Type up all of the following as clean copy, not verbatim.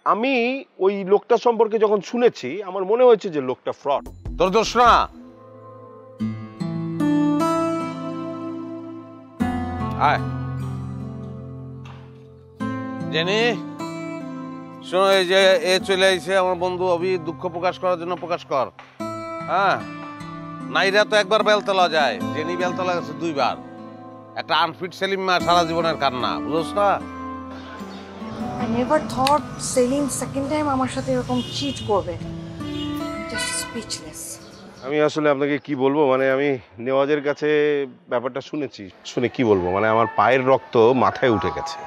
আমি ওই লোকটা সম্পর্কে যখন শুনেছি আমার মনে হয়েছে যে লোকটা ফ্রড। তোর দোষ না। আয় জেনি, শোনো, এই যে এ চলে আইছে আমার বন্ধু অভি, দুঃখ প্রকাশ করার জন্য প্রকাশ কর। হ্যাঁ, নাইরা তো একবার বেলতলা যায়, জেনি বেলতলা গেছে 2 বার। একটা আনফিট সেলিম মা সারা জীবনের কান্না, বুঝছ না? I never thought Salim second time আমার সাথে এরকম চিট করবে। Just speechless. আমি আসলে আপনাকে কি বলবো, মানে আমি নেওয়াজের কাছে ব্যাপারটা শুনেছি, শুনে কি বলবো, মানে আমার পায়ের রক্ত মাথায় উঠে গেছে।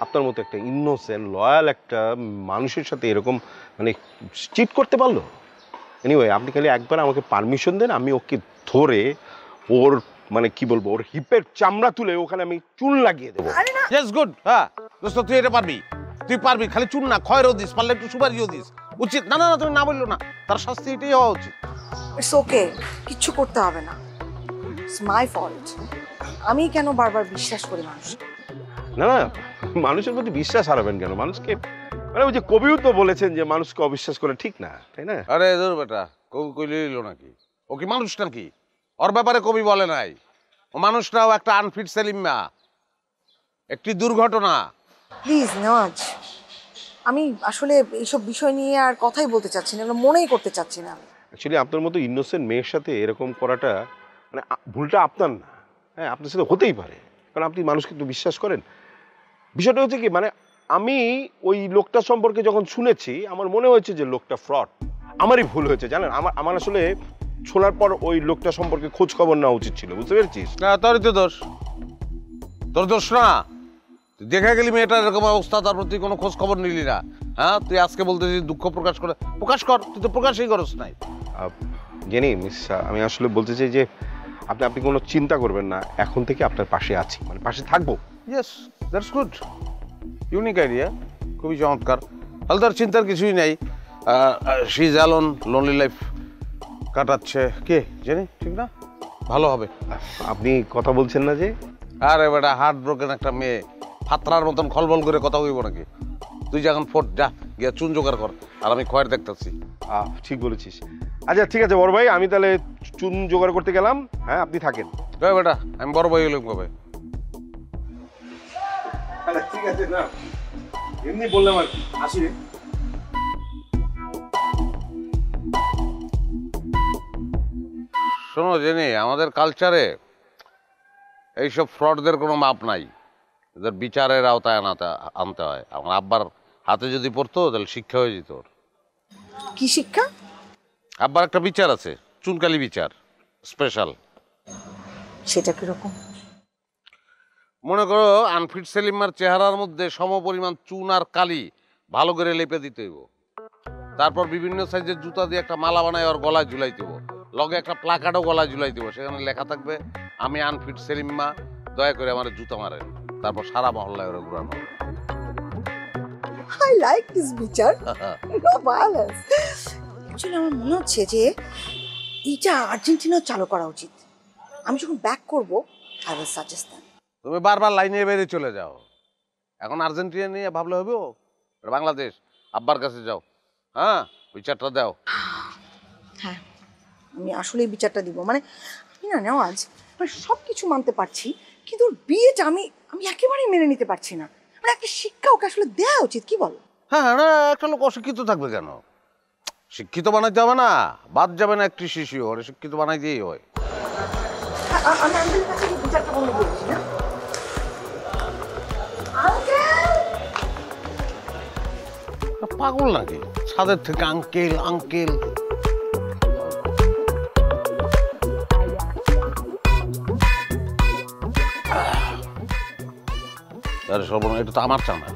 আপনার মতো একটা ইনোসেন্ট লয়াল একটা মানুষের সাথে এরকম মানে চিট করতে পারলো। এনিওয়ে, আপনি খালি একবার আমাকে পারমিশন দেন, আমি ওকে ধরে ওর মানে কি বলবো, ওর হিপের চামড়া তুলে ওখানে আমি চুন লাগিয়ে দেবো। Yes, good. হ্যাঁ দোস্ত, তুই এটা পারবি, তুই পারবি। খালি চুন না, খয়েরও দিস, পারলে একটু সুপারিও দিস। উচিত না। না না, তুমি না বললো না, তার শাস্তি এটাই হওয়া উচিত। ইটস ওকে, কিচ্ছু করতে হবে না। It's my fault. আমি কেন বারবার বিশ্বাস করি মানুষ? না না, মানুষের প্রতি বিশ্বাস হারাবেন কেন? মানুষকে মানে ওই যে কবিও তো বলেছেন যে মানুষকে অবিশ্বাস করে ঠিক না, তাই না? আরে ধর বেটা, কবি কইলে এলো নাকি? ও কি মানুষ নাকি? ওর ব্যাপারে কবি বলে নাই। ও মানুষটাও একটা আনফিট সেলিম মা, একটি দুর্ঘটনা। প্লিজ নেওয়াজ, আমি আসলে এইসব বিষয় নিয়ে আর কথাই বলতে চাচ্ছি না, মনেই করতে চাচ্ছি না। অ্যাকচুয়ালি আপনার মতো ইনোসেন্ট মেয়ের সাথে এরকম করাটা মানে ভুলটা আপনার না। হ্যাঁ, আপনার সাথে হতেই পারে, কারণ আপনি মানুষকে একটু বিশ্বাস করেন। বিষয়টা হচ্ছে কি, মানে আমি ওই লোকটা সম্পর্কে যখন শুনেছি আমার মনে হয়েছে যে লোকটা ফ্রড। আমারই ভুল হয়েছে, জানেন। আমার আসলে শোনার পর ওই লোকটা সম্পর্কে খোঁজ খবর নেওয়া উচিত ছিল, বুঝতে পেরেছিস? না, তোরই তো দোষ। তোর দোষ না। তুই দেখে গেলি মেয়েটার এরকম অবস্থা, তার প্রতি কোনো খোঁজ খবর নিলি না। হ্যাঁ, তুই আজকে বলতেছিস দুঃখ প্রকাশ করে, প্রকাশ কর। তুই তো প্রকাশই করস নাই। জেনি মিস, আমি আসলে বলতে চাই যে আপনি কোনো চিন্তা করবেন না, এখন থেকে আপনার পাশে আছি, মানে পাশে থাকবো। Yes, that's good, unique idea, খুবই চমৎকার। তাহলে তার চিন্তার কিছুই নেই। She is alone, lonely life কাটাচ্ছে। কে জানি, ঠিক না? ভালো হবে। আপনি কথা বলছেন না যে? আরে বেটা, হার্ট ব্রোকেন একটা মেয়ে, ফাতরার মতন খলবল করে কথা হইব নাকি? তুই যখন ফোট যা, গিয়া চুন জোগাড় কর, আর আমি খয়ের দেখতেছি। ঠিক বলেছিস। আচ্ছা ঠিক আছে বড় ভাই, আমি তাহলে চুন জোগাড় করতে গেলাম। হ্যাঁ, আপনি থাকেন। বেটা, আমি বড় ভাই হইলাম কবে? ঠিক আছে, না এমনি বললাম আর কি। আসি রে। শোনো জেনি, আমাদের কালচারে এইসব ফ্রডদের কোনো মাপ নাই। এদের বিচারের আওতায় আনতে হয়। আমার আব্বার হাতে যদি পড়তো তাহলে শিক্ষা হয়ে যেত। কি শিক্ষা? আব্বার একটা বিচার আছে, চুনকালি বিচার, স্পেশাল। সেটা কিরকম? মনে করো আনফিট সেলিমার চেহারার মধ্যে সমপরিমাণ চুন আর কালি ভালো করে লেপে দিতে হইব। তারপর বিভিন্ন সাইজের জুতা দিয়ে একটা মালা বানায় ওর গলায় ঝুলাই দেব, লগে একটা প্লাকার্ডও গলায় ঝুলাই দেব। সেখানে লেখা থাকবে, আমি আনফিট সেলিমা, দয়া করে আমার জুতা মারেন। তারপর সারা মহল্লায় ওরা ঘুরানো। আই লাইক দিস বিচার, নো ভায়োলেন্স। অ্যাকচুয়ালি আমার মনে হচ্ছে যে এইটা আর্জেন্টিনাও চালু করা উচিত। আমি যখন ব্যাক করব, আই উইল সাজেস্ট দ্যাম। তুমি বারবার লাইনে বেরিয়ে চলে যাও। এখন আর্জেন্টিনা নিয়ে ভাবলে হবে? বাংলাদেশ, আব্বার কাছে যাও। হ্যাঁ, বিচারটা দাও। হ্যাঁ, আমি আসলে এই বিচারটা দিব। মানে আমি না নেওয়াজ, মানে সব কিছু মানতে পারছি, কিন্তু ওর বিয়েটা আমি একেবারেই মেনে নিতে পারছি না। মানে একটা শিক্ষা ওকে আসলে দেওয়া উচিত, কি বলো? হ্যাঁ না, একটা লোক অশিক্ষিত থাকবে কেন? শিক্ষিত বানাইতে হবে না, বাদ যাবে না একটি শিশু, ওরে শিক্ষিত বানাই দিয়েই হয়। আমি আঙ্কেলের কাছে এই বিচারটা বলে দিয়েছি না। পাগল নাকি? ছাদের থেকে আঙ্কেল আঙ্কেল। আরে সর্বনা, এটা তো আমার চা না।